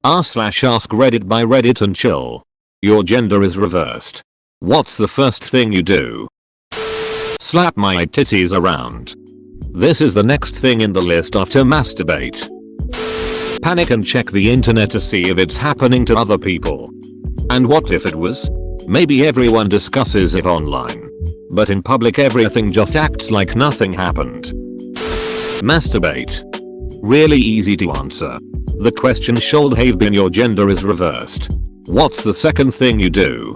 r/Askreddit by Reddit and chill. Your gender is reversed. What's the first thing you do? Slap my titties around. This is the next thing in the list after masturbate. Panic and check the internet to see if it's happening to other people. And what if it was? Maybe everyone discusses it online. But in public everything just acts like nothing happened. Masturbate. Really easy to answer. The question should have been your gender is reversed. What's the second thing you do?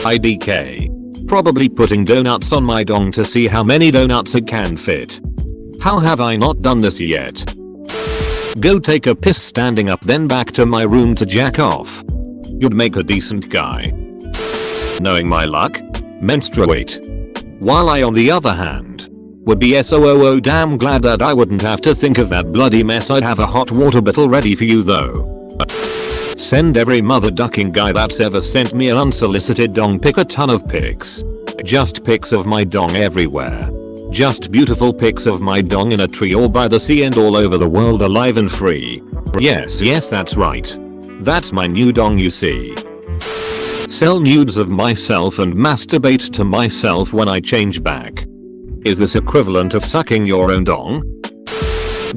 IDK. Probably putting donuts on my dong to see how many donuts it can fit. How have I not done this yet? Go take a piss standing up, then back to my room to jack off. You'd make a decent guy. Knowing my luck? Menstruate. While I on the other hand would be so damn glad that I wouldn't have to think of that bloody mess. I'd have a hot water bottle ready for you though. Send every mother ducking guy that's ever sent me an unsolicited dong pic a ton of pics. Just pics of my dong everywhere. Just beautiful pics of my dong in a tree or by the sea and all over the world, alive and free. Yes, that's right. That's my new dong, you see. Sell nudes of myself and masturbate to myself when I change back. Is this equivalent of sucking your own dong?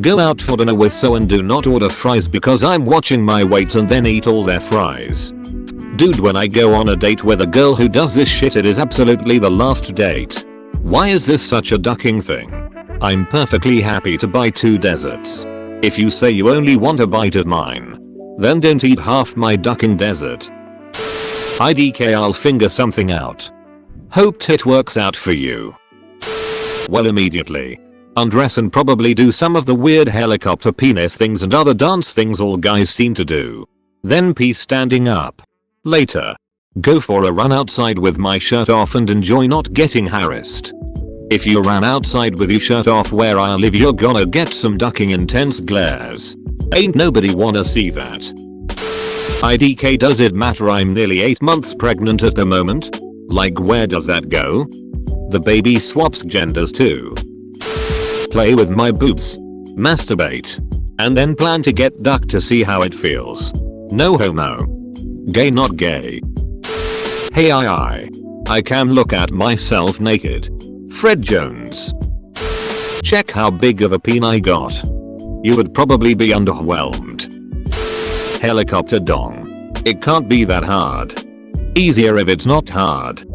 Go out for dinner with so and do not order fries because I'm watching my weight and then eat all their fries. Dude, when I go on a date with a girl who does this shit, it is absolutely the last date. Why is this such a ducking thing? I'm perfectly happy to buy 2 desserts. If you say you only want a bite of mine, then don't eat half my ducking dessert. IDK, I'll finger something out. Hoped it works out for you. Well, immediately. Undress and probably do some of the weird helicopter penis things and other dance things all guys seem to do. Then pee standing up. Later. Go for a run outside with my shirt off and enjoy not getting harassed. If you ran outside with your shirt off where I live, you're gonna get some ducking intense glares. Ain't nobody wanna see that. IDK, does it matter I'm nearly 8 months pregnant at the moment? Like, where does that go? The baby swaps genders too. Play with my boobs. Masturbate. And then plan to get ducked to see how it feels. No homo. Gay not gay. Hey I can look at myself naked. Fred Jones. Check how big of a peen I got. You would probably be underwhelmed. Helicopter dong. It can't be that hard. Easier if it's not hard.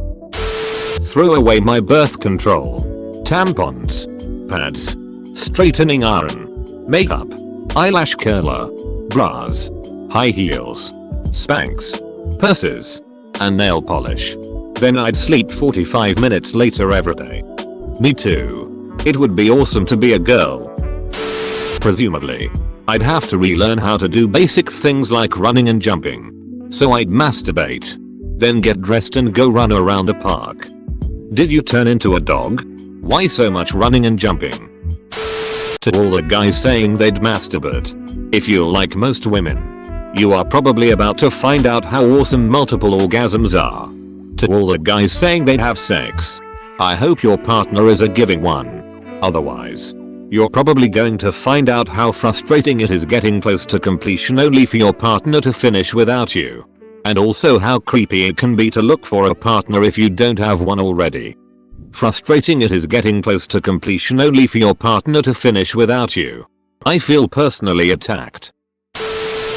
Throw away my birth control. Tampons. Pads. Straightening iron. Makeup. Eyelash curler. Bras. High heels. Spanx. Purses. And nail polish. Then I'd sleep 45 minutes later every day. Me too. It would be awesome to be a girl. Presumably, I'd have to relearn how to do basic things like running and jumping. So I'd masturbate. Then get dressed and go run around the park. Did you turn into a dog? Why so much running and jumping? To all the guys saying they'd masturbate. If you're like most women, you are probably about to find out how awesome multiple orgasms are. To all the guys saying they'd have sex, I hope your partner is a giving one. Otherwise, you're probably going to find out how frustrating it is getting close to completion only for your partner to finish without you. And also how creepy it can be to look for a partner if you don't have one already. Frustrating it is getting close to completion only for your partner to finish without you. I feel personally attacked.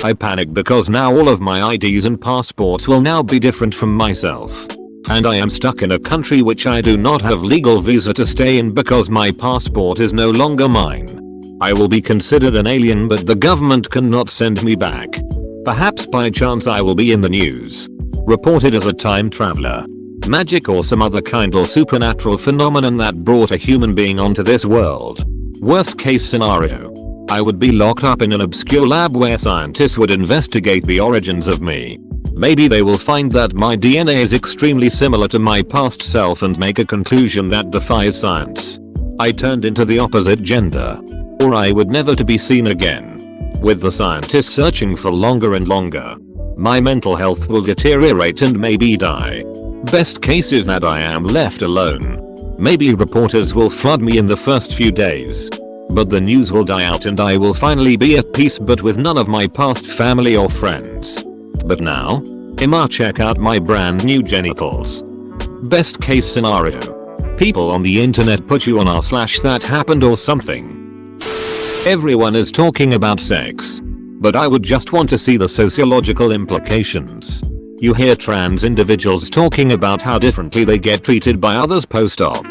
I panic because now all of my IDs and passports will now be different from myself. And I am stuck in a country which I do not have legal visa to stay in because my passport is no longer mine. I will be considered an alien, but the government cannot send me back. Perhaps by chance I will be in the news. Reported as a time traveler. Magic or some other kind or supernatural phenomenon that brought a human being onto this world. Worst case scenario. I would be locked up in an obscure lab where scientists would investigate the origins of me. Maybe they will find that my DNA is extremely similar to my past self and make a conclusion that defies science. I turned into the opposite gender. Or I would never to be seen again. With the scientists searching for longer and longer, my mental health will deteriorate and maybe die. Best case is that I am left alone. Maybe reporters will flood me in the first few days. But the news will die out and I will finally be at peace, but with none of my past family or friends. But now, Emma, check out my brand new genitals. Best case scenario. People on the internet put you on r/that happened or something. Everyone is talking about sex. But I would just want to see the sociological implications. You hear trans individuals talking about how differently they get treated by others post-op.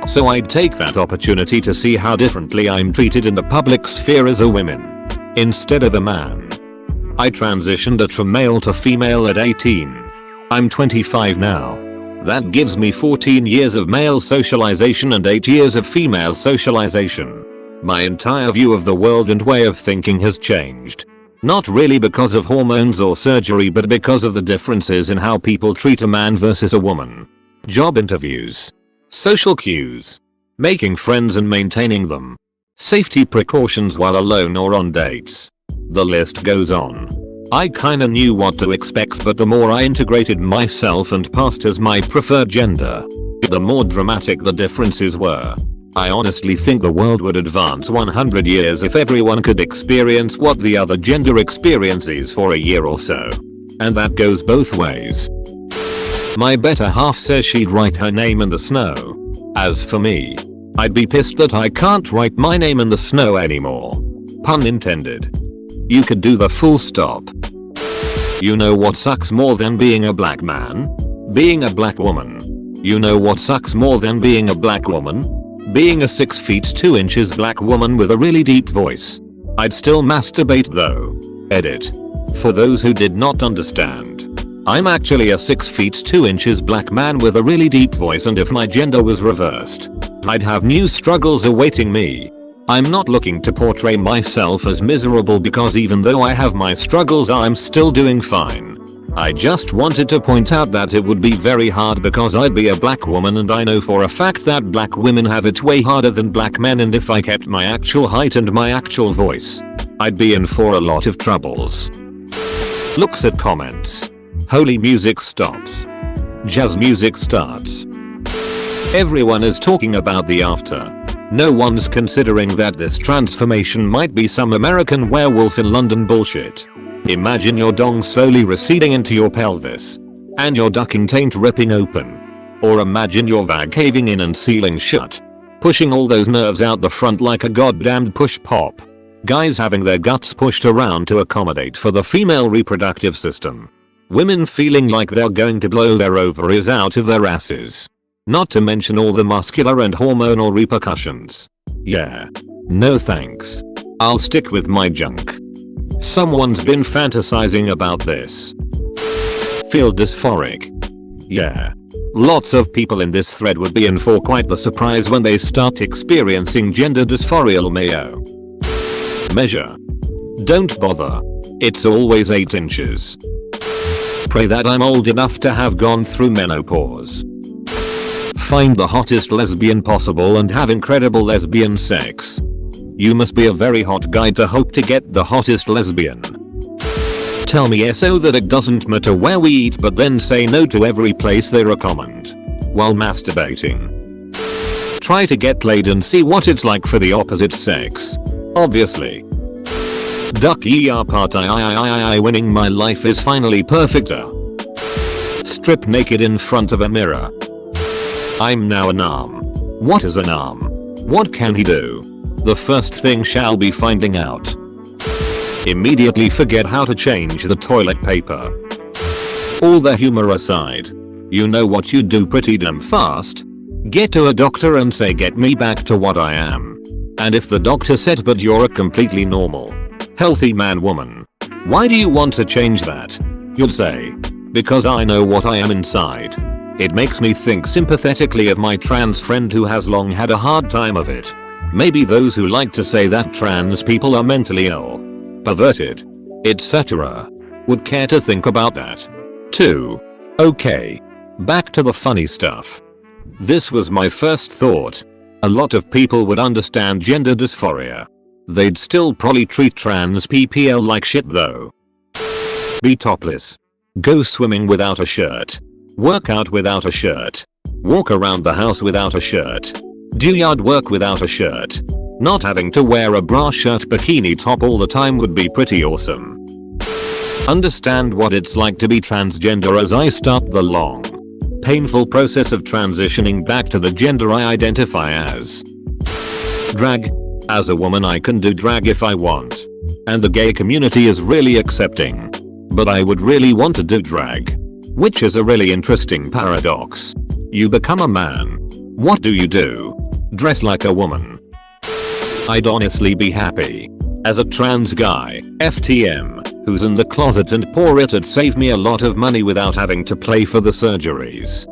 So I'd take that opportunity to see how differently I'm treated in the public sphere as a woman. Instead of a man. I transitioned from male to female at 18. I'm 25 now. That gives me 14 years of male socialization and 8 years of female socialization. My entire view of the world and way of thinking has changed. Not really because of hormones or surgery, but because of the differences in how people treat a man versus a woman. Job interviews. Social cues. Making friends and maintaining them. Safety precautions while alone or on dates. The list goes on. I kinda knew what to expect, but the more I integrated myself and passed as my preferred gender, the more dramatic the differences were. I honestly think the world would advance 100 years if everyone could experience what the other gender experiences for a year or so. And that goes both ways. My better half says she'd write her name in the snow. As for me, I'd be pissed that I can't write my name in the snow anymore. Pun intended. You could do the full stop. You know what sucks more than being a black man? Being a black woman. You know what sucks more than being a black woman? Being a 6 feet 2 inches black woman with a really deep voice. I'd still masturbate though. Edit. For those who did not understand. I'm actually a 6 feet 2 inches black man with a really deep voice, and if my gender was reversed, I'd have new struggles awaiting me. I'm not looking to portray myself as miserable, because even though I have my struggles, I'm still doing fine. I just wanted to point out that it would be very hard because I'd be a black woman, and I know for a fact that black women have it way harder than black men, and if I kept my actual height and my actual voice, I'd be in for a lot of troubles. Looks at comments. Holy music stops. Jazz music starts. Everyone is talking about the after. No one's considering that this transformation might be some American Werewolf in London bullshit. Imagine your dong slowly receding into your pelvis. And your ducking taint ripping open. Or imagine your vag caving in and sealing shut. Pushing all those nerves out the front like a goddamned push pop. Guys having their guts pushed around to accommodate for the female reproductive system. Women feeling like they're going to blow their ovaries out of their asses. Not to mention all the muscular and hormonal repercussions. Yeah. No thanks. I'll stick with my junk. Someone's been fantasizing about this. Feel dysphoric. Yeah. Lots of people in this thread would be in for quite the surprise when they start experiencing gender dysphoria. Mayo. Measure. Don't bother. It's always 8 inches. Pray that I'm old enough to have gone through menopause. Find the hottest lesbian possible and have incredible lesbian sex. You must be a very hot guy to hope to get the hottest lesbian. Tell me so that it doesn't matter where we eat, but then say no to every place they recommend. While masturbating. Try to get laid and see what it's like for the opposite sex. Obviously. Duck er part I winning my life is finally perfecter. Strip naked in front of a mirror. I'm now an arm. What is an arm? What can he do? The first thing shall be finding out. Immediately forget how to change the toilet paper. All the humor aside, you know what you do pretty damn fast? Get to a doctor and say, get me back to what I am. And if the doctor said, but you're a completely normal, healthy man woman, why do you want to change that? You'll say, because I know what I am inside. It makes me think sympathetically of my trans friend who has long had a hard time of it. Maybe those who like to say that trans people are mentally ill, perverted, etc. would care to think about that. 2. Okay. Back to the funny stuff. This was my first thought. A lot of people would understand gender dysphoria. They'd still probably treat trans PPL like shit though. Be topless. Go swimming without a shirt. Work out without a shirt. Walk around the house without a shirt. Do yard work without a shirt. Not having to wear a bra shirt bikini top all the time would be pretty awesome. Understand what it's like to be transgender as I start the long, painful process of transitioning back to the gender I identify as. Drag. As a woman I can do drag if I want. And the gay community is really accepting. But I would really want to do drag. Which is a really interesting paradox. You become a man. What do you do? Dress like a woman. I'd honestly be happy. As a trans guy, FTM, who's in the closet and poor, it'd save me a lot of money without having to pay for the surgeries.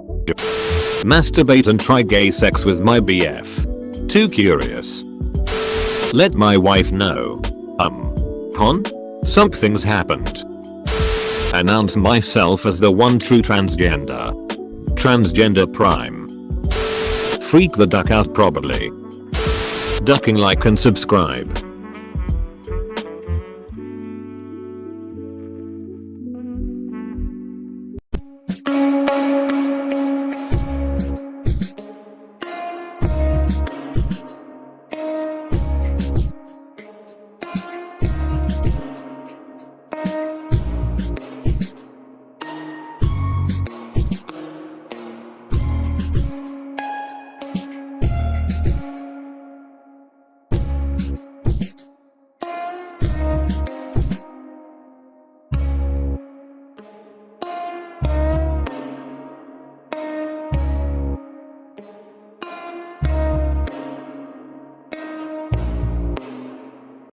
Masturbate and try gay sex with my BF. Too curious. Let my wife know. Something's happened. Announce myself as the one true transgender. Transgender prime. Freak the duck out probably. Ducking, like and subscribe.